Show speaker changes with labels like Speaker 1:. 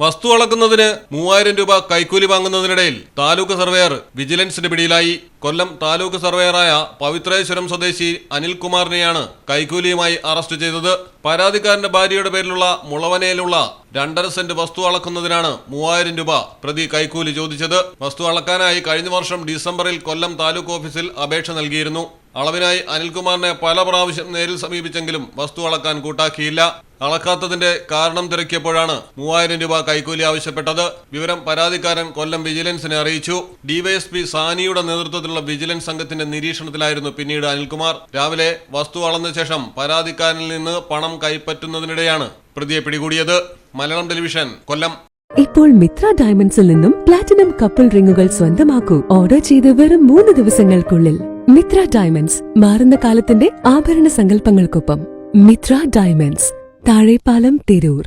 Speaker 1: വസ്തു അളക്കുന്നതിന് 3000 രൂപ കൈക്കൂലി വാങ്ങുന്നതിനിടയിൽ താലൂക്ക് സർവേയർ വിജിലൻസിന്റെ പിടിയിലായി. കൊല്ലം താലൂക്ക് സർവേയറായ പവിത്രേശ്വരം സ്വദേശി അനിൽകുമാറിനെയാണ് കൈക്കൂലിയുമായി അറസ്റ്റ് ചെയ്തത്. പരാതിക്കാരന്റെ ഭാര്യയുടെ പേരിലുള്ള മുളവനയിലുള്ള 2.5 സെന്റ് വസ്തു അളക്കുന്നതിനാണ് 3000 രൂപ പ്രതി കൈക്കൂലി ചോദിച്ചത്. വസ്തു അളക്കാനായി കഴിഞ്ഞ വർഷം ഡിസംബറിൽ കൊല്ലം താലൂക്ക് ഓഫീസിൽ അപേക്ഷ നൽകിയിരുന്നു. അളവിനായി അനിൽകുമാറിനെ പല പ്രാവശ്യം നേരിൽ സമീപിച്ചെങ്കിലും വസ്തു അളക്കാൻ കൂട്ടാക്കിയില്ല. അളക്കാത്തതിന്റെ കാരണം തിരക്കിയപ്പോഴാണ് 3000 രൂപ കൈക്കൂലി ആവശ്യപ്പെട്ടത്. വിവരം പരാതിക്കാരൻ കൊല്ലം വിജിലൻസിനെ അറിയിച്ചു. ഡിവൈഎസ്പി സാനിയുടെ നേതൃത്വത്തിലുള്ള വിജിലൻസ് സംഘത്തിന്റെ നിരീക്ഷണത്തിലായിരുന്നു പിന്നീട് അനിൽകുമാർ. രാവിലെ വസ്തു അളന്ന ശേഷം പരാതിക്കാരനിൽ നിന്ന് പണം കൈപ്പറ്റുന്നതിനിടെയാണ് പ്രതിയെ പിടികൂടിയത്. മലയാളം ടെലിവിഷൻ, കൊല്ലം.
Speaker 2: ഇപ്പോൾ മിത്ര ഡയമണ്ട്സിൽ നിന്നും പ്ലാറ്റിനം കപ്പിൾ റിങ്ങുകൾ സ്വന്തമാക്കൂ. ഓർഡർ ചെയ്ത് വെറും 3 ദിവസങ്ങൾക്കുള്ളിൽ. മിത്ര ഡയമണ്ട്സ്, മാറുന്ന കാലത്തിന്റെ ആഭരണ സങ്കല്പങ്ങൾക്കൊപ്പം. മിത്ര ഡയമണ്ട്സ്, താഴെപ്പാലം, തിരൂർ.